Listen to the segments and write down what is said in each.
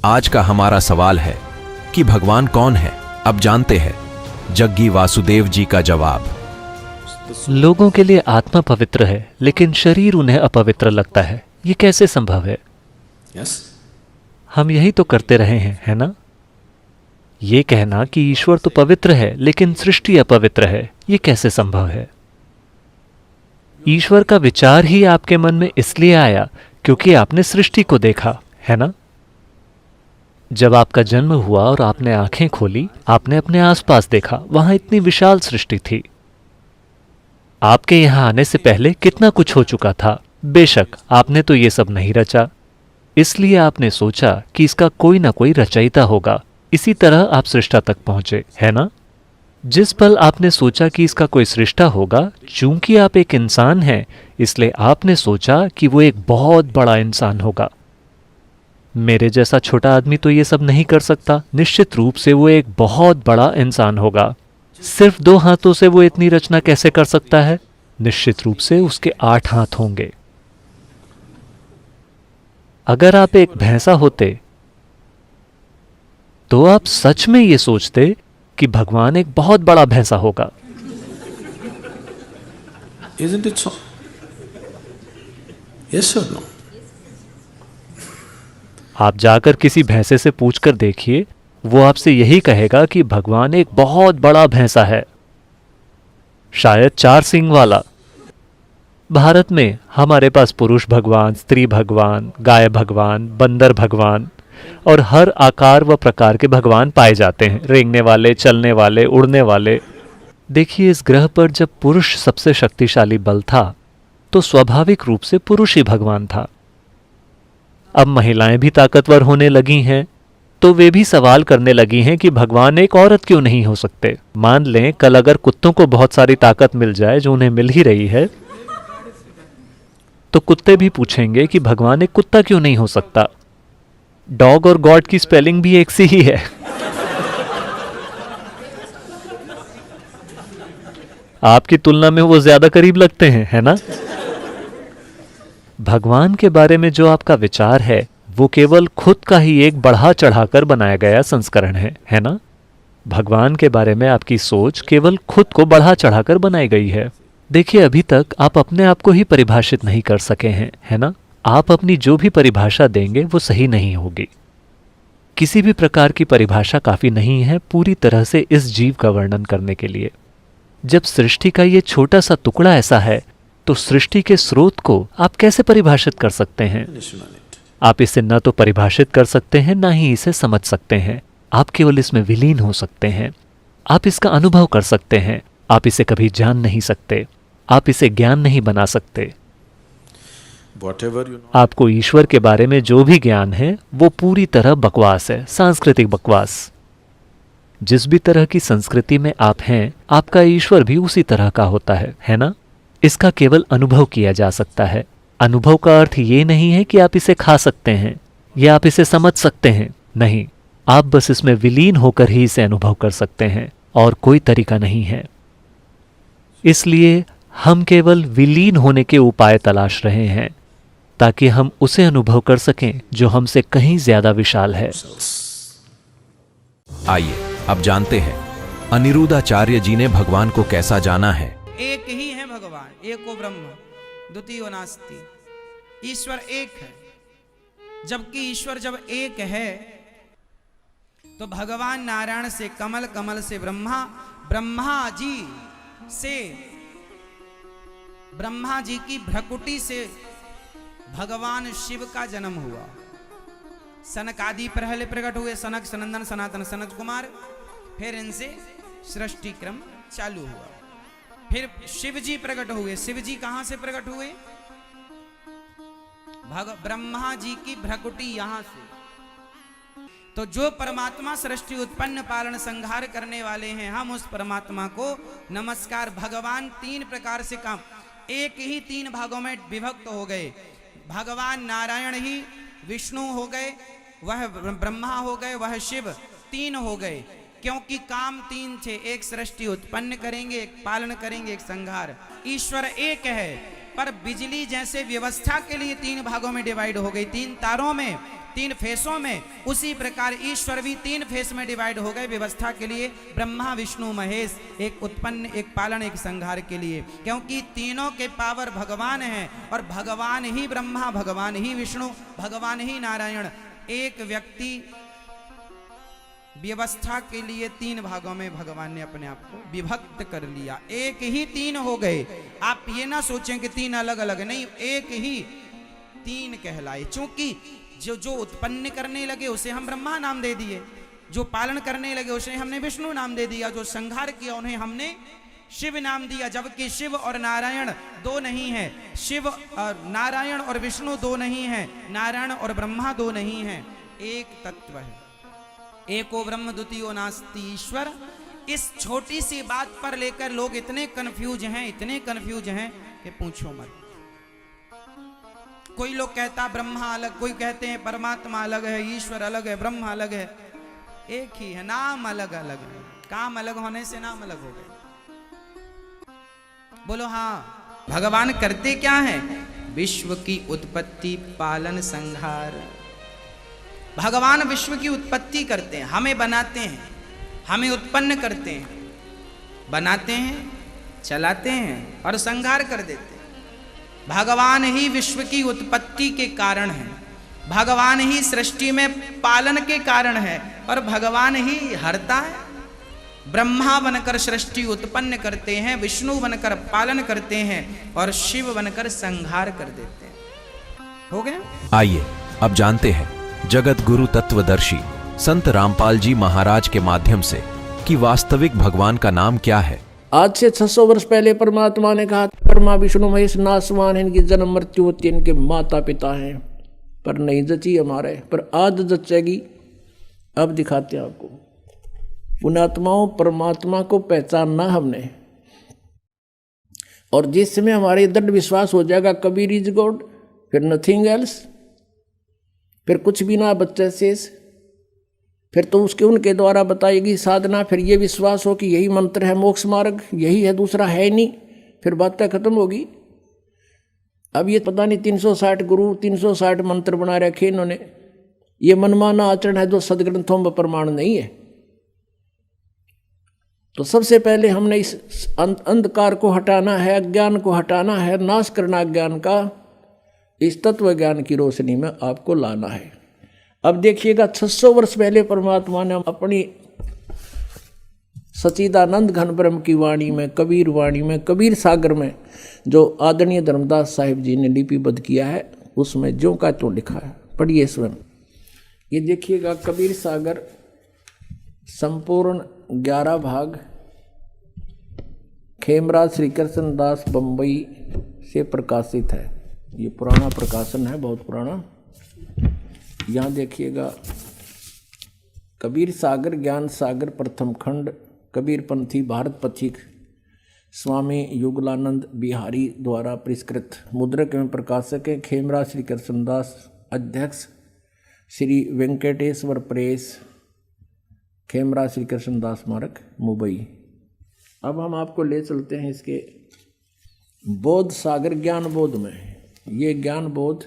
आज का हमारा सवाल है कि भगवान कौन है। अब जानते हैं जग्गी वासुदेव जी का जवाब। लोगों के लिए आत्मा पवित्र है लेकिन शरीर उन्हें अपवित्र लगता है। ये कैसे संभव है? हम यही तो करते रहे हैं, है ना? ये कहना कि ईश्वर तो पवित्र है लेकिन सृष्टि अपवित्र है, ये कैसे संभव है? ईश्वर का विचार ही आपके मन में इसलिए आया क्योंकि आपने सृष्टि को देखा, है ना? जब आपका जन्म हुआ और आपने आंखें खोली, आपने अपने आसपास देखा, वहां इतनी विशाल सृष्टि थी। आपके यहां आने से पहले कितना कुछ हो चुका था। बेशक आपने तो ये सब नहीं रचा, इसलिए आपने सोचा कि इसका कोई ना कोई रचयिता होगा। इसी तरह आप सृष्टा तक पहुंचे, है ना? जिस पल आपने सोचा कि इसका कोई सृष्टा होगा, चूंकि आप एक इंसान हैं, इसलिए आपने सोचा कि वो एक बहुत बड़ा इंसान होगा। मेरे जैसा छोटा आदमी तो ये सब नहीं कर सकता। निश्चित रूप से वो एक बहुत बड़ा इंसान होगा। सिर्फ 2 हाथों से वो इतनी रचना कैसे कर सकता है? निश्चित रूप से उसके 8 हाथ होंगे। अगर आप एक भैंसा होते तो आप सच में ये सोचते कि भगवान एक बहुत बड़ा भैंसा होगा। Isn't it so? Yes or no? आप जाकर किसी भैंसे से पूछकर देखिए, वो आपसे यही कहेगा कि भगवान एक बहुत बड़ा भैंसा है, शायद 4 सींग वाला। भारत में हमारे पास पुरुष भगवान, स्त्री भगवान, गाय भगवान, बंदर भगवान और हर आकार व प्रकार के भगवान पाए जाते हैं। रेंगने वाले, चलने वाले, उड़ने वाले। देखिए, इस ग्रह पर जब पुरुष सबसे शक्तिशाली बल था तो स्वाभाविक रूप से पुरुष ही भगवान था। अब महिलाएं भी ताकतवर होने लगी हैं तो वे भी सवाल करने लगी हैं कि भगवान एक औरत क्यों नहीं हो सकते। मान लें कल अगर कुत्तों को बहुत सारी ताकत मिल जाए, जो उन्हें मिल ही रही है, तो कुत्ते भी पूछेंगे कि भगवान एक कुत्ता क्यों नहीं हो सकता। डॉग और गॉड की स्पेलिंग भी एक सी ही है। आपकी तुलना में वो ज्यादा करीब लगते हैं, है ना? भगवान के बारे में जो आपका विचार है वो केवल खुद का ही एक बढ़ा चढ़ाकर बनाया गया संस्करण है ना? भगवान के बारे में आपकी सोच केवल खुद को बढ़ा चढ़ाकर बनाई गई है। देखिए, अभी तक आप अपने आप को ही परिभाषित नहीं कर सके हैं, है ना? आप अपनी जो भी परिभाषा देंगे वो सही नहीं होगी। किसी भी प्रकार की परिभाषा काफी नहीं है पूरी तरह से इस जीव का वर्णन करने के लिए। जब सृष्टि का ये छोटा सा टुकड़ा ऐसा है तो सृष्टि के स्रोत को आप कैसे परिभाषित कर सकते हैं? आप इसे न तो परिभाषित कर सकते हैं, ना ही इसे समझ सकते हैं। आप केवल इसमें विलीन हो सकते हैं। आप इसका अनुभव कर सकते हैं। आप इसे कभी जान नहीं सकते। आप इसे ज्ञान नहीं बना सकते। आपको ईश्वर के बारे में जो भी ज्ञान है वो पूरी तरह बकवास है, सांस्कृतिक बकवास। जिस भी तरह की संस्कृति में आप हैं, आपका ईश्वर भी उसी तरह का होता है ना? इसका केवल अनुभव किया जा सकता है। अनुभव का अर्थ ये नहीं है कि आप इसे खा सकते हैं या आप इसे समझ सकते हैं। नहीं, आप बस इसमें विलीन होकर ही इसे अनुभव कर सकते हैं और कोई तरीका नहीं है। इसलिए हम केवल विलीन होने के उपाय तलाश रहे हैं ताकि हम उसे अनुभव कर सकें जो हमसे कहीं ज्यादा विशाल है। आइए अब जानते हैं अनिरुद्धाचार्य जी ने भगवान को कैसा जाना है। एक ही है भगवान, एको ब्रह्म द्वितीयो नास्ति। ईश्वर एक है। जबकि ईश्वर जब एक है तो भगवान नारायण से कमल, कमल से ब्रह्मा, ब्रह्मा जी की भ्रकुटी से भगवान शिव का जन्म हुआ। सनक आदि पहले प्रकट हुए, सनक, सनंदन, सनातन, सनत कुमार। फिर इनसे सृष्टि क्रम चालू हुआ। फिर शिव जी प्रकट हुए। शिव जी कहां से प्रकट हुए? ब्रह्मा जी की भ्रकुटी यहां से। तो जो परमात्मा सृष्टि उत्पन्न पालन संहार करने वाले हैं, हम उस परमात्मा को नमस्कार। भगवान 3 प्रकार से काम, एक ही 3 भागों में विभक्त हो गए। भगवान नारायण ही विष्णु हो गए, वह ब्रह्मा हो गए, वह शिव, 3 हो गए। क्योंकि काम 3 थे, एक सृष्टि उत्पन्न करेंगे, एक पालन करेंगे, एक संहार। ईश्वर एक है पर बिजली जैसे व्यवस्था के लिए 3 भागों में डिवाइड हो गई। 3 तारों में तीन फेसों में, उसी प्रकार ईश्वर भी तीन फेस में डिवाइड हो गए व्यवस्था के लिए। ब्रह्मा विष्णु महेश, एक उत्पन्न, एक पालन, एक संहार के लिए, क्योंकि तीनों के पावर भगवान हैं और भगवान ही ब्रह्मा, भगवान ही विष्णु, भगवान ही नारायण। एक व्यक्ति व्यवस्था के लिए तीन भागों में भगवान ने अपने आप को विभक्त कर लिया, एक ही तीन हो गए। आप ये ना सोचें कि तीन अलग अलग, नहीं, एक ही तीन कहलाए। चूंकि जो उत्पन्न करने लगे उसे हम ब्रह्मा नाम दे दिए, जो पालन करने लगे उसे हमने विष्णु नाम दे दिया, जो संहार किया उन्हें हमने शिव नाम दिया। जबकि शिव और नारायण दो नहीं है, शिव और नारायण और विष्णु दो नहीं है, नारायण और ब्रह्मा दो नहीं है, एक तत्व है। एको ब्रह्म द्वितीयो नास्ति ईश्वर। इस छोटी सी बात पर लेकर लोग इतने कंफ्यूज हैं, इतने कंफ्यूज हैं कि पूछो मत। कोई लोग कहता ब्रह्मा अलग, कोई कहते हैं परमात्मा अलग है, ईश्वर अलग है, ब्रह्मा अलग है। एक ही है, नाम अलग अलग है। काम अलग होने से नाम अलग हो गए। बोलो हाँ। भगवान करते क्या है? विश्व की उत्पत्ति, पालन, संहार। भगवान विश्व की उत्पत्ति करते हैं, हमें बनाते हैं, हमें उत्पन्न करते हैं, बनाते हैं, चलाते हैं और संहार कर देते हैं। भगवान ही विश्व की उत्पत्ति के कारण है, भगवान ही सृष्टि में पालन के कारण है और भगवान ही हरता है। ब्रह्मा बनकर सृष्टि उत्पन्न करते हैं, विष्णु बनकर पालन करते हैं और शिव बनकर संहार कर देते हैं। हो गया? आइए अब जानते हैं जगत गुरु तत्वदर्शी संत रामपाल जी महाराज के माध्यम से कि वास्तविक भगवान का नाम क्या है। आज से 600 वर्ष पहले परमात्मा ने कहा, ब्रह्मा विष्णु महेश नासवान है, इनकी जन्म मृत्यु होती है, इनके माता पिता हैं, पर नहीं जची हमारे, पर आज जचेगी। अब दिखाते हैं आपको। पुण्यात्माओं, परमात्मा को पहचानना हमने, और जिस समय हमारे दृढ़ विश्वास हो जाएगा कबीर इज गॉड, फिर नथिंग एल्स, फिर कुछ भी ना बच्चे शेष, फिर तो उसके उनके द्वारा बताएगी साधना, फिर ये विश्वास हो कि यही मंत्र है मोक्ष मार्ग, यही है, दूसरा है नहीं, फिर बातें खत्म होगी। अब ये पता नहीं 360 गुरु 360 मंत्र बना रखे इन्होंने, ये मनमाना आचरण है जो सदग्रंथों में प्रमाण नहीं है। तो सबसे पहले हमने इस अंधकार को हटाना है, अज्ञान को हटाना है, नाश करना अज्ञान का, इस तत्व ज्ञान की रोशनी में आपको लाना है। अब देखिएगा 600 वर्ष पहले परमात्मा ने अपनी सच्चिदानंद घन ब्रह्म की वाणी में, कबीर वाणी में, कबीर सागर में, जो आदरणीय धर्मदास साहिब जी ने लिपिबद्ध किया है, उसमें ज्यों का त्यों लिखा है। पढ़िए स्वयं। ये देखिएगा कबीर सागर संपूर्ण 11 भाग, खेमराज श्री कृष्ण दास बम्बई से प्रकाशित है। ये पुराना प्रकाशन है, बहुत पुराना। यहाँ देखिएगा कबीर सागर ज्ञान सागर प्रथम खंड, कबीर पंथी भारत पथिक स्वामी युगलानंद बिहारी द्वारा परिष्कृत, मुद्रक एवं प्रकाशक है खेमराज श्री कृष्णदास, अध्यक्ष श्री वेंकटेश्वर प्रेस, खेमराज श्री कृष्णदास स्मारक मुंबई। अब हम आपको ले चलते हैं इसके बोध सागर ज्ञान बोध में। ये ज्ञान बोध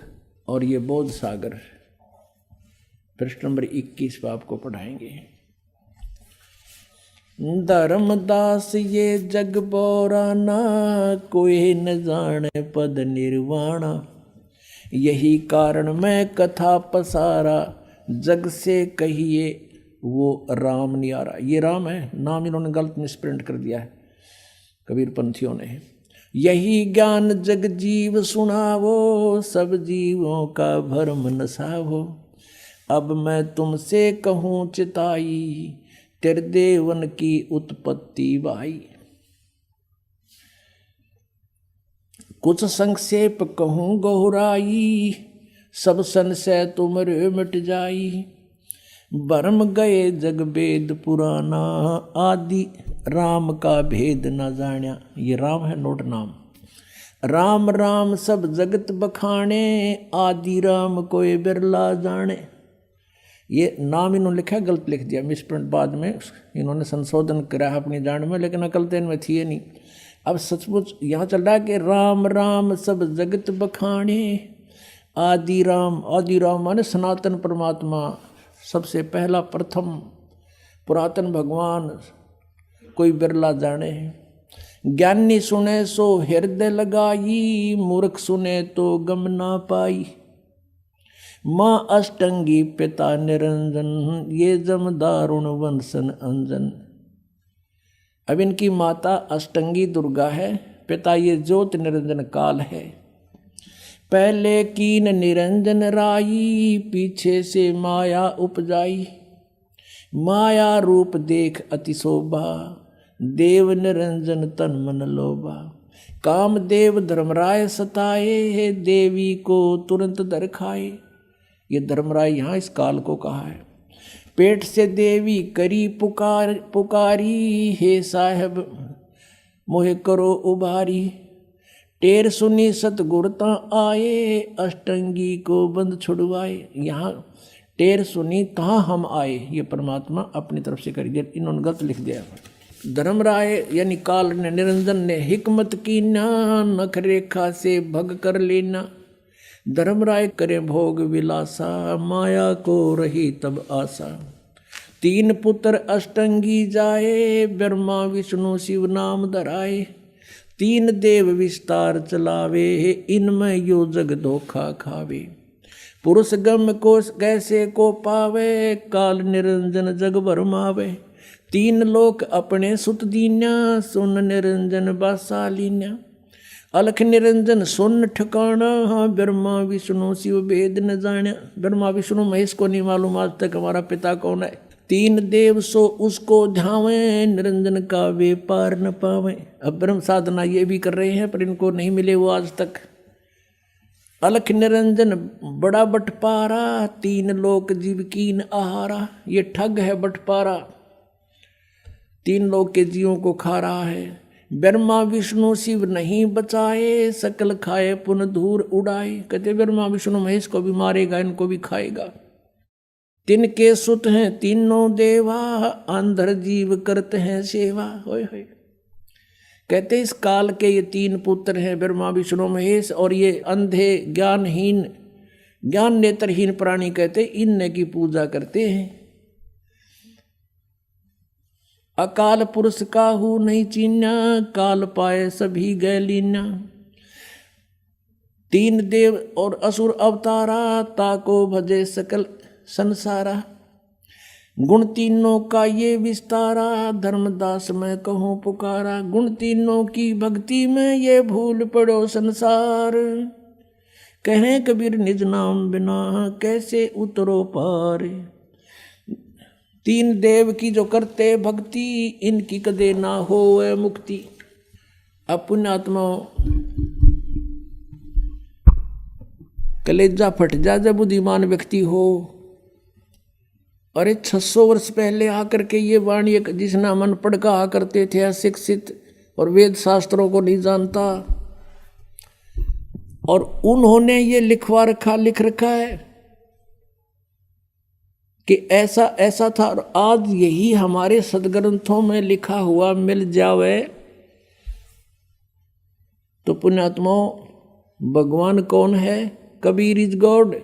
और ये बोध सागर पृष्ठ नंबर 21 पर आपको पढ़ाएंगे। धर्मदास ये जग बोराना, कोई न जाने पद निर्वाणा, यही कारण मैं कथा पसारा, जग से कहिए वो राम नियारा। ये राम है, नाम इन्होंने गलत मिसप्रिंट कर दिया है कबीर पंथियों ने। यही ज्ञान जग जीव सुनावो, सब जीवों का भरम नसावो, अब मैं तुमसे कहूँ चिताई, तेरे देवन की उत्पत्ति भाई। कुछ संक्षेप कहूँ गहुराई, सब संशय तुमरे मिट जाई, भरम गए जग वेद पुराना, आदि राम का भेद न जान्या। ये राम है, नोट नाम। राम राम सब जगत बखाने, आदि राम कोई बिरला जाने। ये नाम इन्होंने लिखा है, गलत लिख दिया, मिसप्रिंट बाद में इन्होंने संशोधन करा है अपनी जान में, लेकिन अकल तो इनमें थी नहीं। अब सचमुच यहाँ चल रहा है कि राम राम सब जगत बखाने, आदि राम माने सनातन परमात्मा, सबसे पहला प्रथम पुरातन भगवान कोई बिरला जाने। ज्ञानी सुने सो हृदय लगाई, मूर्ख सुने तो गम ना पाई। माँ अष्टंगी पिता निरंजन, ये जम दारुण वंशन अंजन। अब इनकी माता अष्टंगी दुर्गा है, पिता ये ज्योत निरंजन काल है। पहले कीन निरंजन राई, पीछे से माया उपजाई। माया रूप देख अति शोभा, देव निरंजन तन मन लोभा। कामदेव धर्मराय सताए, देवी को तुरंत दर खाए। ये धर्मराय यहाँ इस काल को कहा है। पेट से देवी करी पुकारी, हे साहब मोहे करो उबारी। टेर सुनी सतगुरता आए, अष्टंगी को बंद छुड़वाए। यहाँ टेर सुनी कहाँ हम आए, ये परमात्मा अपनी तरफ से कर दिया, इन्होंने गलत लिख दिया। धर्मराय यानी काल ने निरंजन ने हिकमत की ना, नख रेखा से भग कर लेना। धर्मराय करे भोग विलासा, माया को रही तब आशा। तीन पुत्र अष्टंगी जाए, ब्रह्मा विष्णु शिव नाम धराए। तीन देव विस्तार चलावे, इनमें यो जग धोखा खावे। पुरुष गम को कैसे को पावे, काल निरंजन जग भरमावे। तीन लोक अपने सुत दीन्या, सुन निरंजन बासालीन्या। अलख निरंजन सुन ठिकाना, ब्रह्मा विष्णु शिव भेद न जाना। ब्रह्मा विष्णु महेश को नहीं मालूम आज तक हमारा पिता कौन है। तीन देव सो उसको ध्यावे, निरंजन का वे पार न पावे। अब ब्रह्म साधना ये भी कर रहे हैं पर इनको नहीं मिले वो आज तक। अलख निरंजन बड़ा बटपारा, तीन लोक जीव कीन आहारा। ये ठग है बटपारा, तीन लोक के जीवों को खा रहा है। ब्रह्मा विष्णु शिव नहीं बचाए, सकल खाए पुन धूर उड़ाए। कहते ब्रह्मा विष्णु महेश को भी मारेगा, इनको भी खाएगा। तिनके सुत हैं तीनों देवा, अंधर जीव करते हैं सेवा। होय होय। कहते इस काल के ये तीन पुत्र हैं ब्रह्मा विष्णु महेश, और ये अंधे ज्ञानहीन ज्ञान नेत्रहीन प्राणी कहते इनने की पूजा करते हैं। अकाल पुरुष काहू नहीं चीन्या, काल पाए सभी गए लीन्या। तीन देव और असुर अवतारा, ताको भजे सकल संसारा। गुण तीनों का ये विस्तारा, धर्मदास मैं कहूँ पुकारा। गुण तीनों की भक्ति में ये भूल पड़ो संसार। कहें कबीर निज नाम बिना, कैसे उतरो पार। तीन देव की जो करते भक्ति, इनकी कदे ना हो मुक्ति। अब पुण्यात्माओं कलेजा फट जा जब बुद्धिमान व्यक्ति हो। अरे 600 वर्ष पहले आकर के ये वाणी जिसना मन पढ़ कहा करते थे अशिक्षित और वेद शास्त्रों को नहीं जानता, और उन्होंने ये लिख रखा है कि ऐसा ऐसा था, और आज यही हमारे सदग्रंथों में लिखा हुआ मिल जावे तो पुण्यात्माओं भगवान कौन है? Kabir is God.